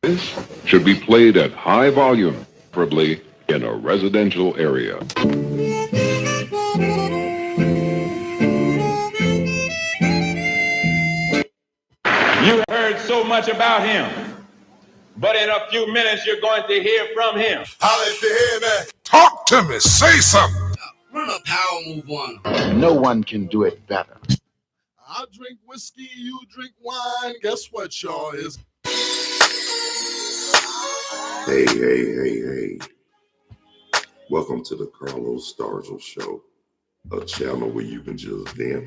This should be played at high volume, preferably in a residential area. You heard so much about him, but in a few minutes you're going to hear from him. Holla if you hear me. Talk to me. Say something. Run a power move on him. No one can do it better. I drink whiskey, you drink wine. Guess what, y'all is? Hey. Welcome to the Carlos Stargell Show, a channel where you can just vent,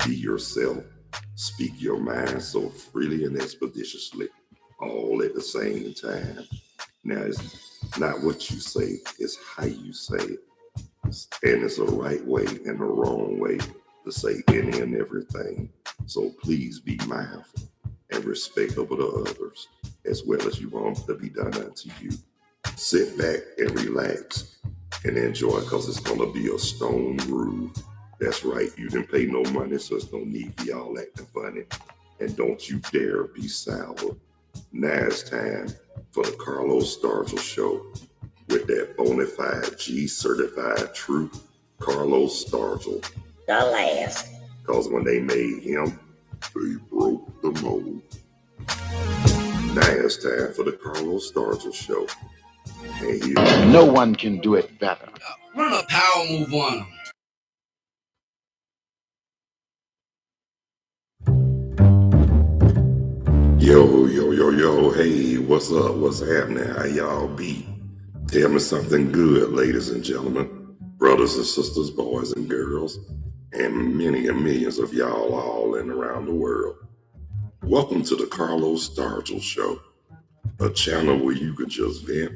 be yourself, speak your mind so freely and expeditiously, all at the same time. Now, it's not what you say, it's how you say it. And it's a right way and a wrong way to say any and everything. So please be mindful and respectful to others, as well as you want to be done unto you. Sit back and relax and enjoy, because it's going to be a stone groove. That's right, you didn't pay no money, so there's no need for y'all acting funny. And don't you dare be sour. Now it's time for the Carlos Stargell Show with that bona fide G certified true Carlos Stargell. The last. Because when they made him, they broke the mold. Now it's time for the Carlos Stargell Show. And here, No one can do it better. Run a power move on him. Yo, hey, what's up? What's happening? How y'all be? Tell me something good, ladies and gentlemen, brothers and sisters, boys and girls, and many and millions of y'all all in around the world. Welcome to the Carlos Stargell Show, a channel where you can just vent,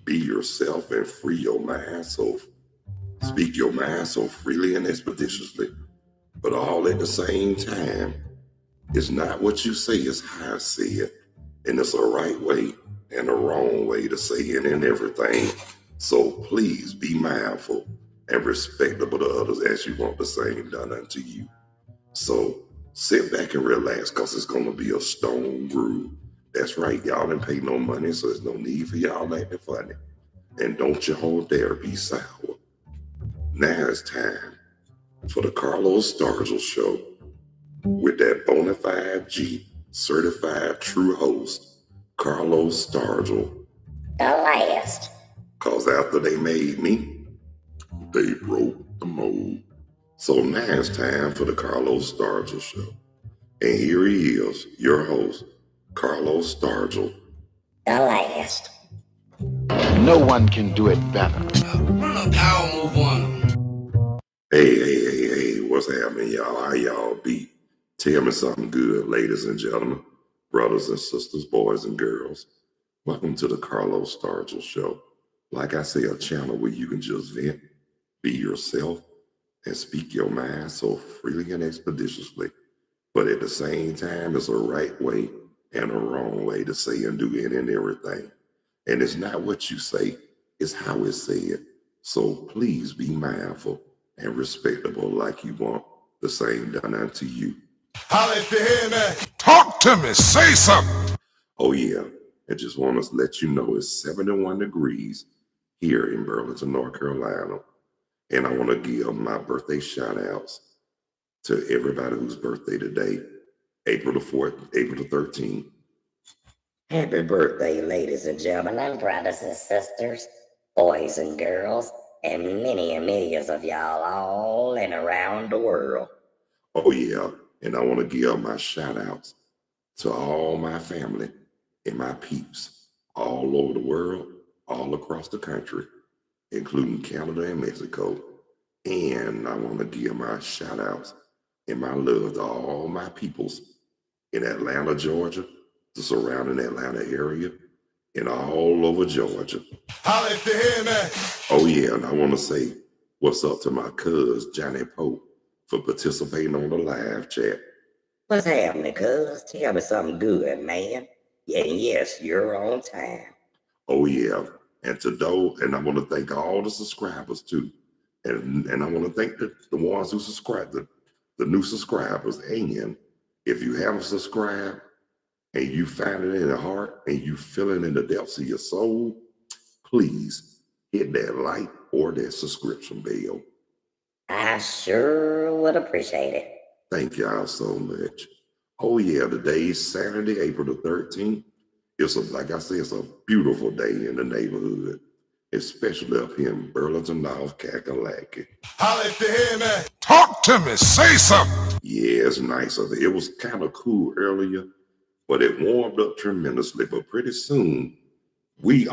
be yourself, and free your mind. So speak your mind so freely and expeditiously, but all at the same time. It's not what you say, it's how I say it. And it's a right way and a wrong way to say it and everything. So please be mindful and respectable to others as you want the same done unto you. So sit back and relax, because it's going to be a stone groove. That's right, y'all didn't pay no money, so there's no need for y'all acting funny. And don't you hold dare be sour. Now it's time for the Carlos Stargell Show with that bona fide G certified true host, Carlos Stargell. The last. Because after they made me, they broke the mold. So now it's time for the Carlos Stargell Show. And here he is, your host, Carlos Stargell. The last. No one can do it better. Run a power move on him. Hey, what's happening, y'all? How y'all be? Tell me something good, ladies and gentlemen, brothers and sisters, boys and girls. Welcome to the Carlos Stargell Show. Like I say, a channel where you can just vent, be yourself, and speak your mind so freely and expeditiously. But at the same time, it's a right way and a wrong way to say and do any and everything. And it's not what you say, it's how it's said. So please be mindful and respectable, like you want the same done unto you. Holla if you hear me. Talk to me. Say something. Oh yeah, I just want to let you know it's 71 degrees here in Burlington, North Carolina. And I want to give my birthday shout outs to everybody whose birthday today, April the 4th, April the 13th. Happy birthday, ladies and gentlemen, brothers and sisters, boys and girls, and many and millions of y'all all and around the world. Oh yeah, and I want to give my shout outs to all my family and my peeps all over the world, all across the country, including Canada and Mexico. And I want to give my shout outs and my love to all my peoples in Atlanta, Georgia, the surrounding Atlanta area, and all over Georgia. Holla if you hear me. Oh yeah, and I want to say what's up to my cuz, Johnny Pope, for participating on the live chat. What's happening, cuz? Tell me something good, man. Yeah, yes, you're on time. Oh yeah, and I want to thank all the subscribers too, and I want to thank the ones who subscribed, the new subscribers. And if you haven't subscribed and you find it in the heart and you feel it in the depths of your soul, please hit that like or that subscription bell. I sure would appreciate it. Thank y'all so much. Oh yeah, today's Saturday, April the 13th. Like I said, it's a beautiful day in the neighborhood, especially up here in Burlington, North Kakalaki. Holla if you hear me. Talk to me. Say something. Yeah, it's nice up there. It was kind of cool earlier, but it warmed up tremendously. But pretty soon, they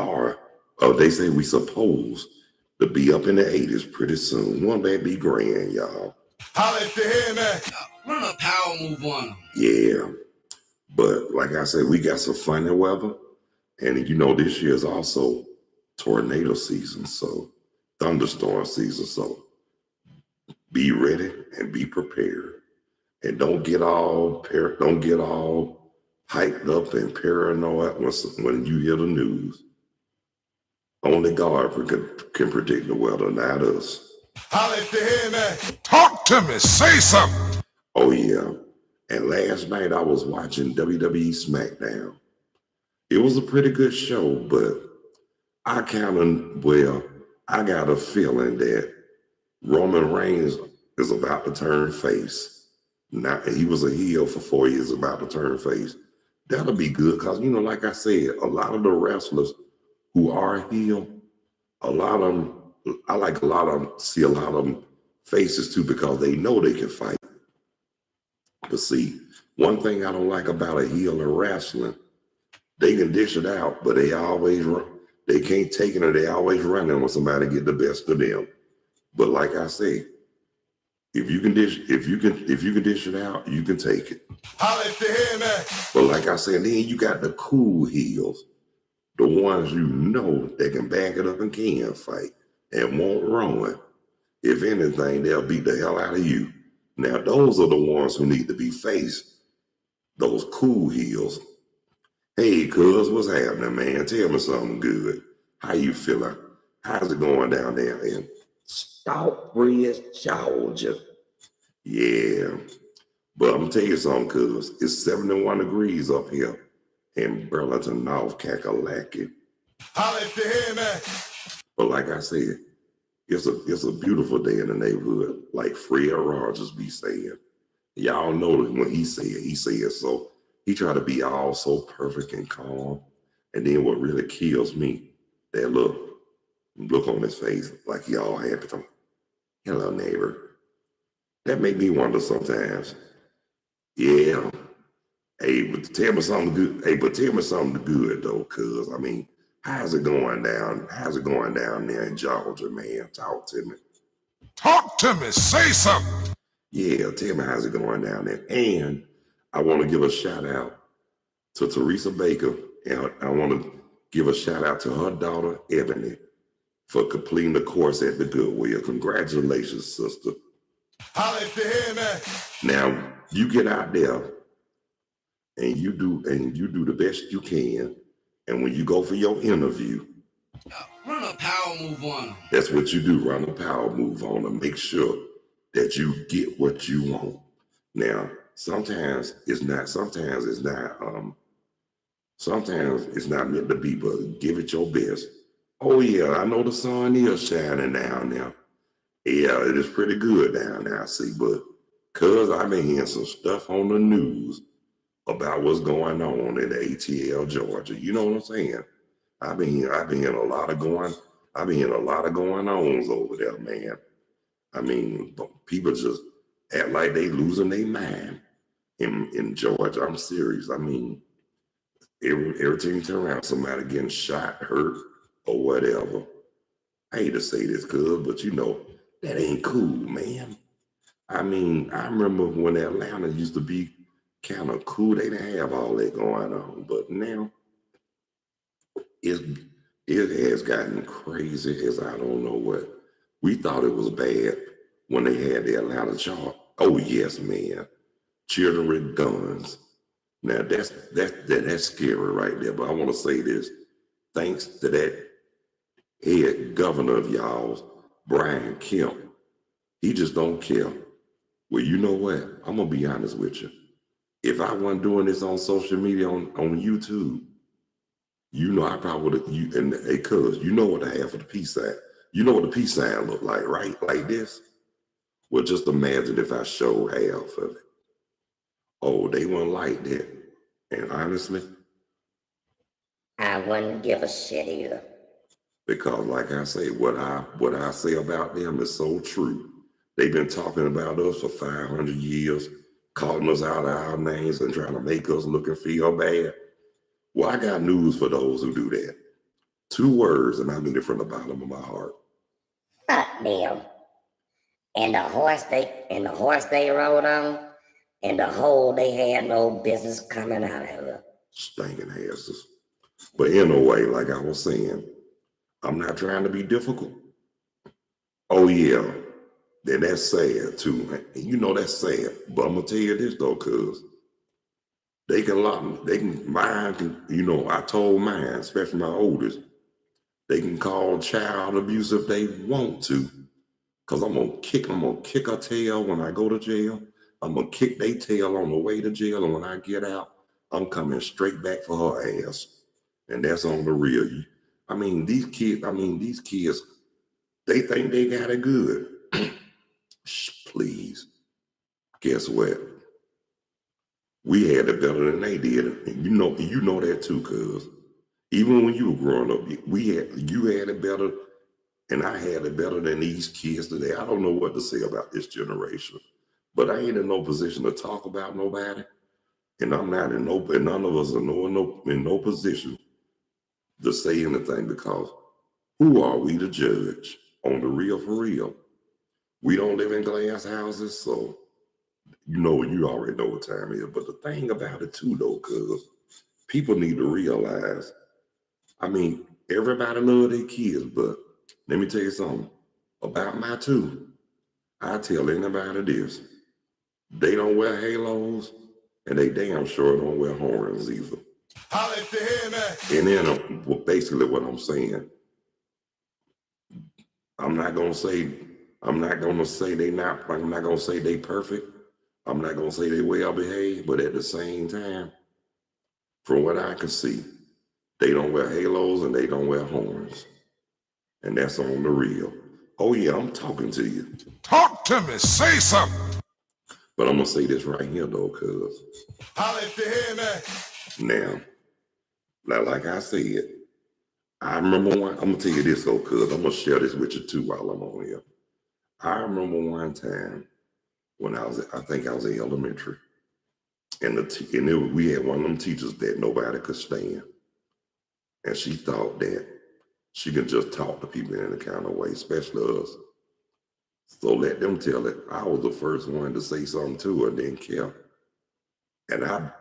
say we supposed to be up in the 80s pretty soon. Won't that be grand, y'all? Holla if you hear me. Run a power move on them. Yeah. But like I said, we got some funny weather. And you know, this year is also tornado season, so thunderstorm season. So be ready and be prepared. And don't get all hyped up and paranoid when you hear the news. Only God can predict the weather, not us. Holla if you hear me. Talk to me. Say something. Oh yeah. And last night I was watching WWE SmackDown. It was a pretty good show, but I got a feeling that Roman Reigns is about to turn face. Now, he was a heel for 4 years, about to turn face. That'll be good because, you know, like I said, a lot of the wrestlers who are heel, I see a lot of them faces too because they know they can fight. But see, one thing I don't like about a heel in wrestling, they can dish it out, but they can't take it, or they always running when somebody get the best of them. But like I say, if you can dish it out, you can take it. Holla if you hear me. But like I said, then you got the cool heels, the ones you know that can back it up and can fight and won't run. If anything, they'll beat the hell out of you. Now, those are the ones who need to be faced. Those cool heels. Hey, cuz, what's happening, man? Tell me something good. How you feeling? How's it going down there in Stockbridge, Georgia? Yeah. But I'm going to tell you something, cuz. It's 71 degrees up here in Burlington, North Kakalaki. Holla if you hear me. But like I said, it's a beautiful day in the neighborhood, like Fred Rogers be saying. Y'all know that when he said so. He tried to be all so perfect and calm. And then what really kills me, that look on his face, like he all happy. Hello, neighbor. That make me wonder sometimes. Yeah. Hey, but tell me something good. Hey, but tell me something good though, cuz I mean, how's it going down? How's it going down there in Georgia, man? Talk to me. Talk to me. Say something. Yeah, tell me how's it going down there. And I want to give a shout out to Teresa Baker, and I want to give a shout out to her daughter, Ebony, for completing the course at the Goodwill. Congratulations, sister. Holla if you hear me. Now, you get out there and you do the best you can. And when you go for your interview, Run a power move on them. that's what you do, run a power move on them. Make sure that you get what you want. Now, sometimes it's not meant to be, but give it your best. Oh yeah, I know the sun is shining down now. Yeah, it is pretty good down there, I see, but cuz I've been hearing some stuff on the news about what's going on in the ATL, Georgia. You know what I'm saying? I've been hearing a lot of going ons over there, man. I mean, people just act like they losing their mind in Georgia. I'm serious. I mean, everything turn around, somebody getting shot, hurt, or whatever. I hate to say this, cuz, but you know, that ain't cool, man. I mean, I remember when Atlanta used to be kind of cool. They didn't have all that going on, but now it has gotten crazy as I don't know what. We thought it was bad when they had the Atlanta chart. Oh yes, man. Children with guns. Now that's scary right there. But I want to say this. Thanks to that head governor of y'all's, Brian Kemp, he just don't care. Well, you know what? I'm gonna be honest with you. If I wasn't doing this on social media on YouTube, you know, I probably would have, hey, cuz, you know what I have for the peace sign. You know what the peace sign look like, right? Like this. Well, just imagine if I showed half of it. Oh, they wouldn't like that. And honestly, I wouldn't give a shit either. because like I say, what I say about them is so true. They've been talking about us for 500 years, calling us out of our names and trying to make us look and feel bad. Well, I got news for those who do that. 2 words, and I mean it from the bottom of my heart. Fuck them. And the horse they rode on, and the hole they had no business coming out of. Stinking asses. But in a way, like I was saying, I'm not trying to be difficult. Oh yeah, then that's sad too. You know that's sad. But I'm gonna tell you this though, cuz they can lock me. They can mine can, you know, I told mine, especially my oldest, they can call child abuse if they want to. Cause I'm gonna kick her tail when I go to jail. I'm gonna kick their tail on the way to jail, and when I get out, I'm coming straight back for her ass. And that's on the real. I mean, these kids, they think they got it good. Shh, please. Guess what? We had it better than they did. And you know that too, cuz. Even when you were growing up, you had it better, and I had it better than these kids today. I don't know what to say about this generation, but I ain't in no position to talk about nobody, and I'm not in no, and none of us are in no position to say anything, because who are we to judge? On the real, for real. We don't live in glass houses, so you already know what time it is. But the thing about it too, though, cuz people need to realize, I mean, everybody love their kids, but let me tell you something about my 2. I tell anybody this: they don't wear halos, and they damn sure don't wear horns either. Holla if you hear me. And then basically what I'm saying, I'm not gonna say they perfect. I'm not gonna say they well behaved, but at the same time, from what I can see, they don't wear halos and they don't wear horns. And that's on the real. Oh yeah, I'm talking to you. Talk to me. Say something. But I'm gonna say this right here though, cuz. Holla if you hear me. Now, like I said, I remember one, I'm gonna tell you this though, cuz I'm gonna share this with you too while I'm on here. I remember one time when I think I was in elementary, and we had one of them teachers that nobody could stand. And she thought that she could just talk to people in any kind of way, especially us. So let them tell it. I was the first one to say something to her, didn't care. And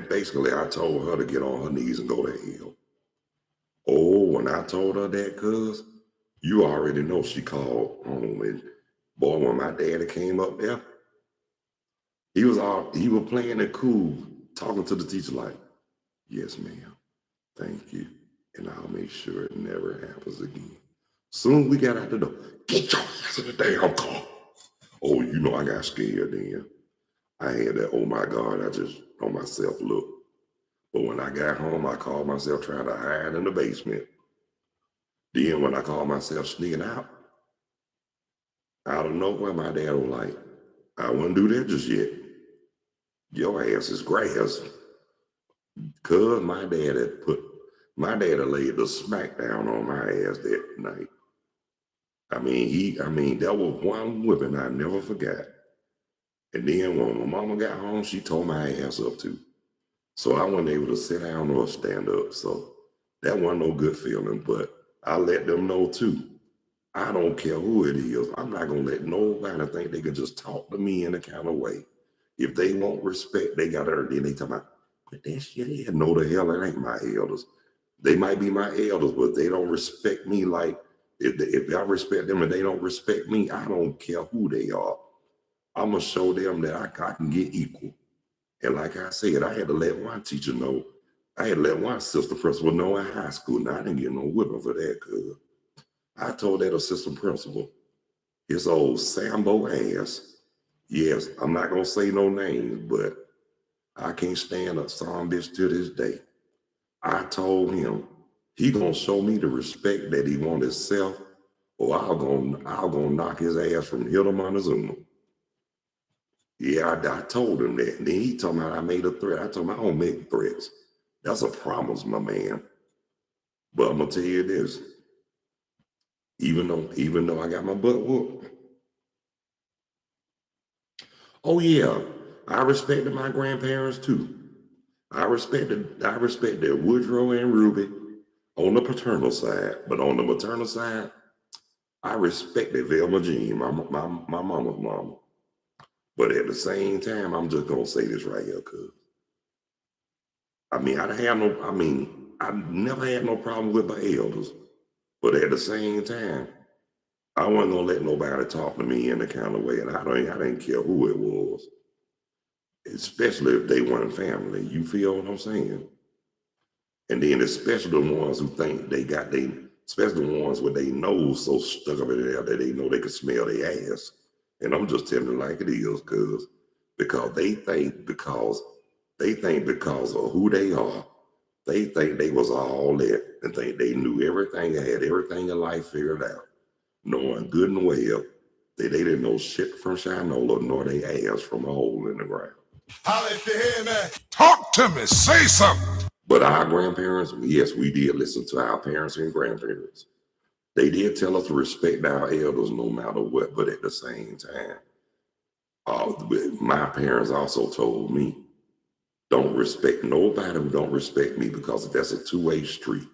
basically I told her to get on her knees and go to hell. Oh, when I told her that, cuz, you already know she called home. And boy, when my daddy came up there, he was playing it cool, talking to the teacher like, yes, ma'am, thank you. And I'll make sure it never happens again. Soon as we got out the door, get your ass in the damn car. Oh, you know I got scared then. I had that, oh my God, I just on myself look. But when I got home, I called myself trying to hide in the basement. Then when I called myself sneaking out of nowhere, my dad was like, I wouldn't do that just yet. Your ass is grass. Cuz my dad had laid the smack down on my ass that night. I mean, that was one whipping I never forgot. And then when my mama got home, she tore my ass up too. So I wasn't able to sit down or stand up. So that wasn't no good feeling, but I let them know too. I don't care who it is. I'm not gonna let nobody think they can just talk to me in a kind of way. If they want respect, they gotta earn it. Then they talk about, but that shit is. No, the hell, it ain't my elders. They might be my elders, but they don't respect me like, if I respect them and they don't respect me, I don't care who they are. I'm gonna show them that I can get equal. And like I said, I had to let one teacher know. I had to let one assistant principal know in high school. Now I didn't get no whipping for that, cuz I told that assistant principal, his old Sambo ass. Yes, I'm not gonna say no names, but I can't stand a son bitch to this day. I told him he gonna show me the respect that he want himself, or I'll gonna knock his ass from here to Montezuma. Yeah, I told him that. And then he told me I made a threat. I told him I don't make threats. That's a promise, my man. But I'm gonna tell you this. Even though I got my butt whooped. Oh yeah, I respected my grandparents too. I respected Woodrow and Ruby on the paternal side, but on the maternal side, I respected Velma Jean, my mama's mama. But at the same time, I'm just gonna say this right here, cuz I never had no problem with my elders. But at the same time, I wasn't gonna let nobody talk to me in the kind of way, and I didn't care who it was, especially if they weren't family. You feel what I'm saying? And then especially the ones who think especially the ones with their nose so stuck up in there that they know they can smell their ass. And I'm just telling it like it is, because they think because of who they are, they think they was all that and think they knew everything, had everything in life figured out, knowing good and well that they didn't know shit from Shinola nor they ass from a hole in the ground. Holla if you hear me. Talk to me. Say something. But our grandparents, yes, we did listen to our parents and grandparents. They did tell us to respect our elders no matter what, but at the same time, my parents also told me, don't respect nobody who don't respect me, because that's a two-way street.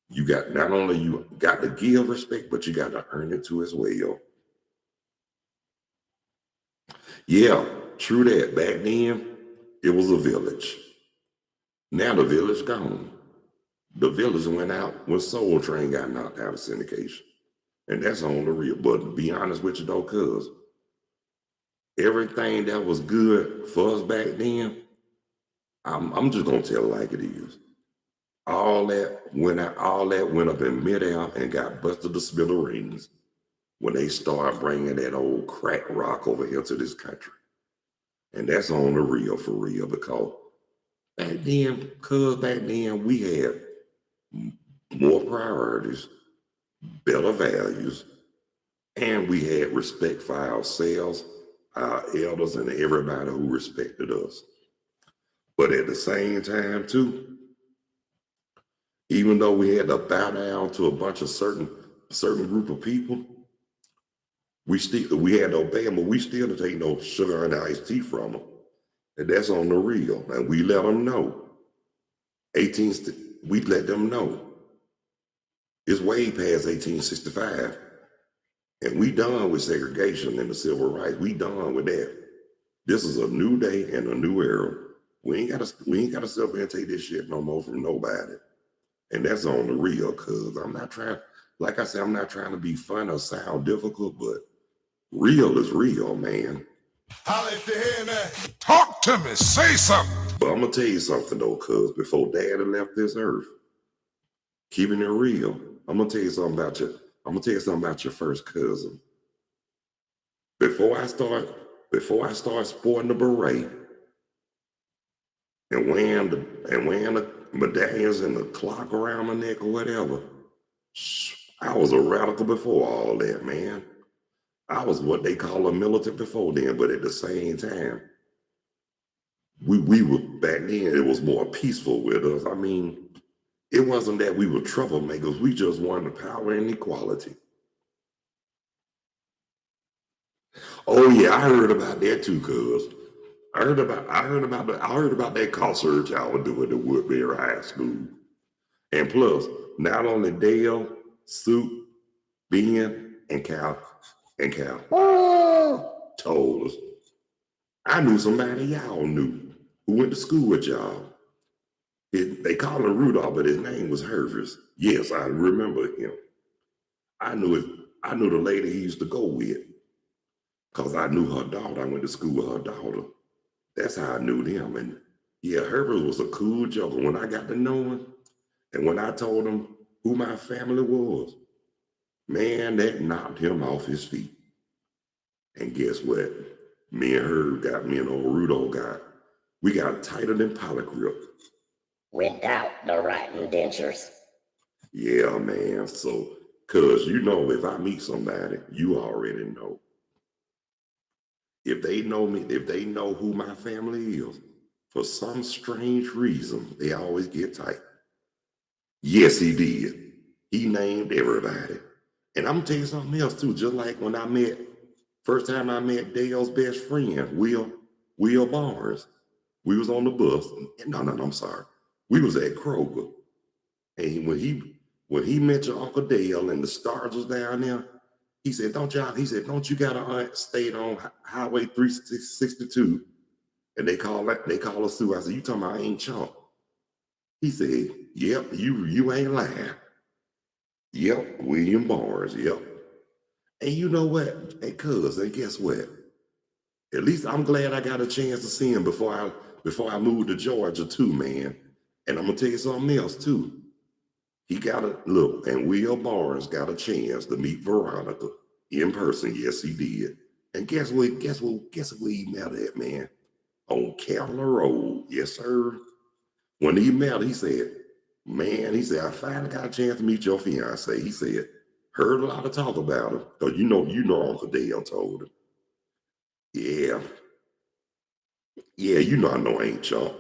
You got, not only you got to give respect, but you got to earn it too as well. Yeah, true that. Back then, it was a village. Now the village gone. The village went out when Soul Train got knocked out of syndication. And that's on the real. But to be honest with you though, cuz everything that was good for us back then, I'm just gonna tell it like it is. All that went up in midair and got busted to smithereens when they started bringing that old crack rock over here to this country. And that's on the real, for real, because back then we had more priorities, better values, and we had respect for ourselves, our elders, and everybody who respected us. But at the same time, too, even though we had to bow down to a bunch of certain group of people, we had to obey them, but we still didn't take no sugar and iced tea from them. And that's on the real. And we let them know. We let them know. It's way past 1865. And we done with segregation and the civil rights. We done with that. This is a new day and a new era. We ain't gotta sit up here and take this shit no more from nobody. And that's on the real, cuz I'm not trying, like I said, I'm not trying to be fun or sound difficult, but real is real, man. Holla if you hear me. Talk to me. Say something. But I'm gonna tell you something though, cuz before Daddy left this earth, keeping it real, I'm gonna tell you something about your first cousin. Before I start sporting the beret and wearing the medallions and the clock around my neck or whatever, I was a radical before all that, man. I was what they call a militant before then, but at the same time, we were, back then it was more peaceful with us. I mean, it wasn't that we were troublemakers, we just wanted power and equality. Oh yeah, I heard about that too, cuz. I heard about that concert y'all were doing at Woodbury High School. And plus, not only Dale, Soup, Ben, and Cal told us. I knew somebody y'all knew who went to school with y'all. They call him Rudolph, but his name was Hervis. Yes, I remember him. I knew the lady he used to go with, because I knew her daughter. I went to school with her daughter. That's how I knew them. And yeah, Herbert was a cool joker. When I got to know him, and when I told him who my family was, man, that knocked him off his feet. And guess what? Me and old Rudolph We got tighter than pilot grip. Without the right indentures. Yeah, man. So, cause you know, if I meet somebody, you already know. If they know me, if they know who my family is, for some strange reason, they always get tight. Yes, he did. He named everybody. And I'm gonna tell you something else too. Just like when first time I met Dale's best friend, Will Barnes. We was on the bus. No, I'm sorry. We was at Kroger. And when he mentioned Uncle Dale and the stars was down there, he said, don't you got a state on Highway 362? And they call us through. I said, you talking about Ain't Chunk? He said, yep, you ain't lying. Yep, William Barnes, yep. And you know what? Hey, cuz, and guess what? At least I'm glad I got a chance to see him before I moved to Georgia too, man. And I'm gonna tell you something else too. And Will Barnes got a chance to meet Veronica in person. Yes, he did. And guess where he met at, man? On Cavalier Road. Yes, sir. When he met, he said, I finally got a chance to meet your fiance. He said, heard a lot of talk about him. Because you know Uncle Dale told him. Yeah. Yeah, I know Ain't Chunk.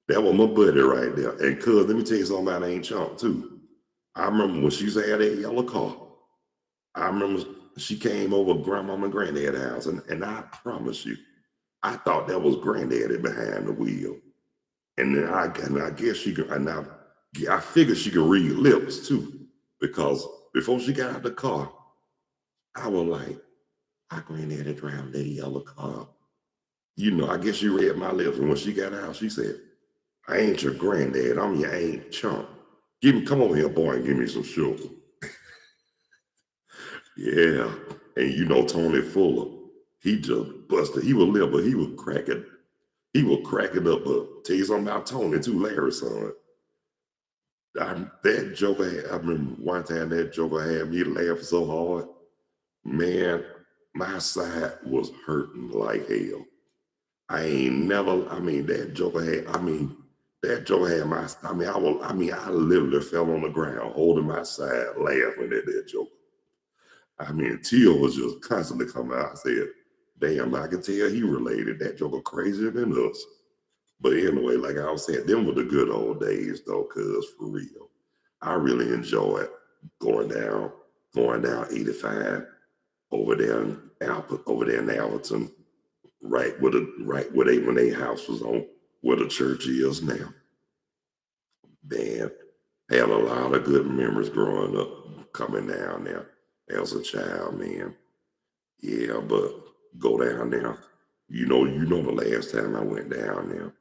That was my buddy right there. And cuz, let me tell you something about Ain't Chunk too. I remember when she used to have that yellow car. I remember she came over Grandmama and Granddad's house, and I promise you, I thought that was Granddaddy behind the wheel. And then I guess she could, and I figured she could read lips too, because before she got out the car, I was like, "How Granddaddy driving that yellow car?" I guess she read my lips, and when she got out, she said, "I ain't your granddad. I'm your Ain't Chunk. Come over here, boy, and give me some sugar." Yeah, and Tony Fuller, he just busted. He was little, but he was cracking. He was cracking up. But tell you something about Tony too, Larry's son. That joker, I remember one time that joker had me laughing so hard. Man, my side was hurting like hell. That joker I literally fell on the ground holding my side, laughing at that joker. Teal was just constantly coming out. I said, damn, I can tell he related. That joker crazier than us. But anyway, like I was saying, them were the good old days though, cuz for real. I really enjoyed going down 85 over there in Alberton, right when their house was on where the church is now. Man, had a lot of good memories growing up, coming down there as a child, man. Yeah, but go down there. The last time I went down there,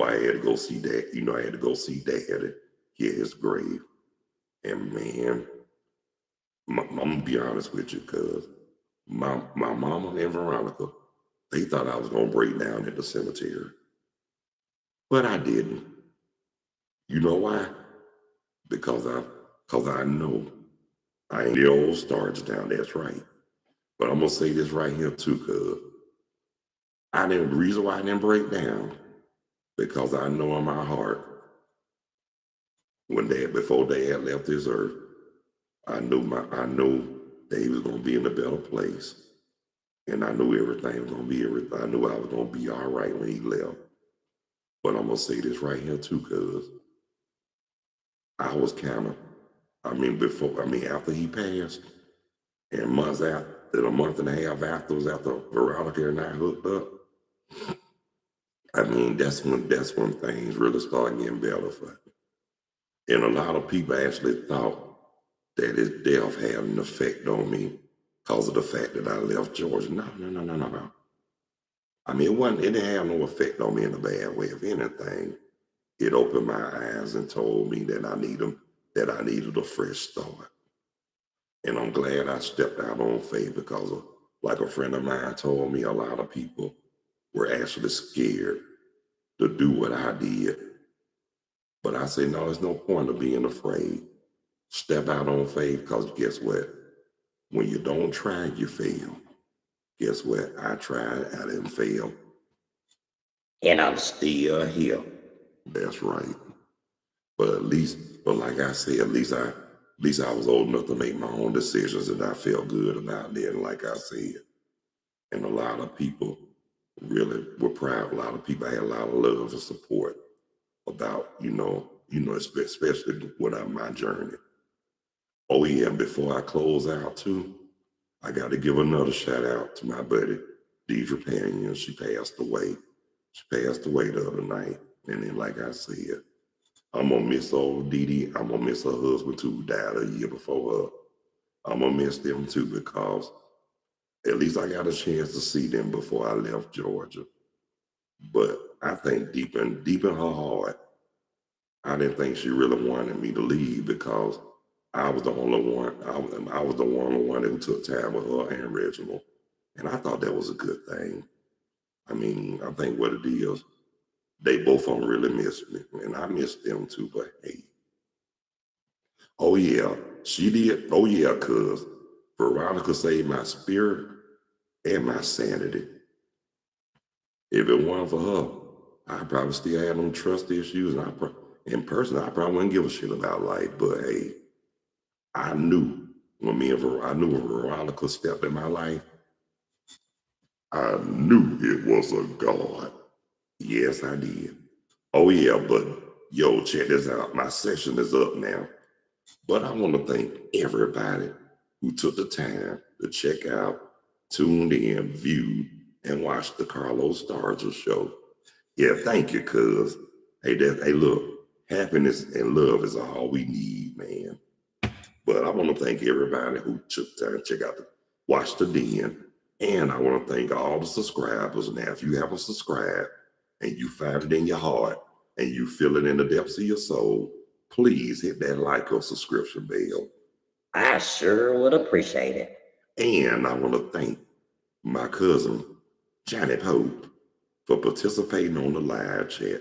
I had to go see that. I had to go see Daddy, get his grave. And man, I'm gonna be honest with you, cuz my mama and Veronica, they thought I was gonna break down at the cemetery. But I didn't. You know why? Because I know I ain't the old starch down, that's right. But I'm gonna say this right here too, cuz the reason why I didn't break down, because I know in my heart, before Dad left this earth, I knew that he was gonna be in a better place. And I knew everything was gonna be everything. I knew I was gonna be all right when he left. But I'm gonna say this right here too, cuz I was after he passed, and a month and a half after Veronica and I hooked up, that's when things really started getting better for me. And a lot of people actually thought that his death had an effect on me because of the fact that I left Georgia. No. It didn't have no effect on me in a bad way. If anything, it opened my eyes and told me that I needed a fresh start. And I'm glad I stepped out on faith because like a friend of mine told me, a lot of people were actually scared to do what I did. But I say, no, there's no point of being afraid. Step out on faith, because guess what? When you don't try, you fail. Guess what? I tried, I didn't fail. And I'm still here. That's right. But like I said, at least I was old enough to make my own decisions, and I felt good about that. And like I said, and a lot of people really were proud. A lot of people had a lot of love and support about, especially with my journey. Oh yeah, and before I close out too, I got to give another shout out to my buddy, Deidre Panion. She passed away. She passed away the other night. And then, like I said, I'm going to miss old Dee Dee. I'm going to miss her husband too, who died a year before her. I'm going to miss them too, because at least I got a chance to see them before I left Georgia. But I think deep in her heart, I didn't think she really wanted me to leave, because I was the only one. I was the one who took time with her and Reginald, and I thought that was a good thing. I mean, I think what it is, they both don't really miss me, and I miss them too. But hey, oh yeah, she did. Oh yeah, cause Veronica saved my spirit and my sanity. If it weren't for her, I probably still had them trust issues, and in person, I probably wouldn't give a shit about life. But hey, I knew when Veronica stepped in my life, I knew it was a God. Yes, I did. Oh yeah, but yo, check this out. My session is up now. But I want to thank everybody who took the time to check out, tuned in, viewed, and watched the Carlos Stargell show. Yeah, thank you, cuz. Hey, look, happiness and love is all we need, man. But I want to thank everybody who took time to check out, watch the den. And I want to thank all the subscribers. Now, if you haven't subscribed and you find it in your heart and you feel it in the depths of your soul, please hit that like or subscription bell. I sure would appreciate it. And I want to thank my cousin, Johnny Pope, for participating on the live chat.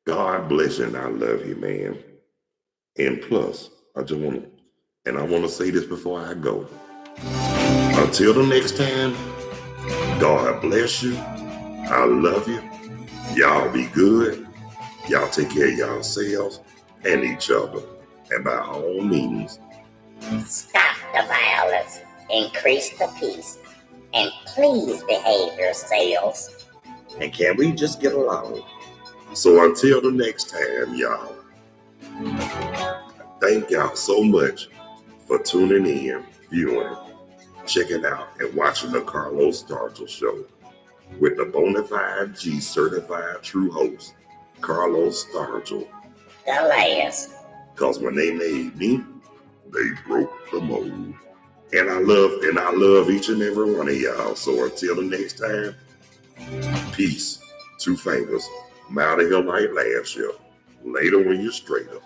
God bless you, and I love you, man. And plus, I want to say this before I go. Until the next time, God bless you. I love you. Y'all be good. Y'all take care of yourselves and each other. And by all means, Stop the violence, increase the peace, and please behave yourselves. and can we just get along? So until the next time, y'all, thank y'all so much for tuning in, viewing, checking out, and watching the Carlos Stargell show with the bona fide G certified true host, Carlos Stargell. The last. Because when they made me, they broke the mold. And I love each and every one of y'all. So until the next time, peace. Two fingers. I'm out of here like last year. Later when you're straighter.